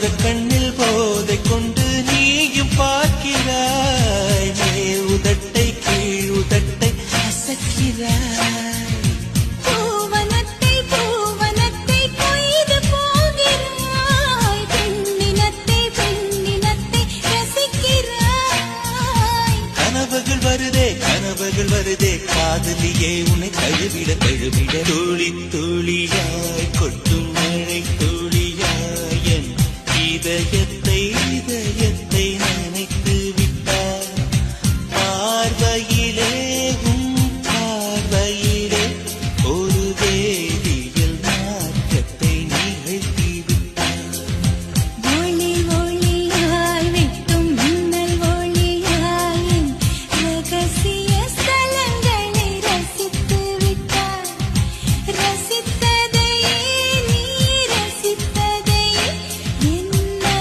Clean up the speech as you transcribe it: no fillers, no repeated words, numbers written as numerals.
ஓர கண்ணில் போதை கொண்டு நீயும் பார்க்கிறாய் மேல் உதட்டை கீழ் உதட்டை அசக்கிறாய் பூவனத்தை பூவனத்தை கொய்து போகிறாய் பெண்ணினத்தை பெண்ணினத்தை ரசிக்கிறாய் கனவுகள் வருதே காதலியே உன்னை தழுவிட தழுவிட தூளி தூளியாய் கொட்டும் மழை தூளியாய் என் இதயத்தை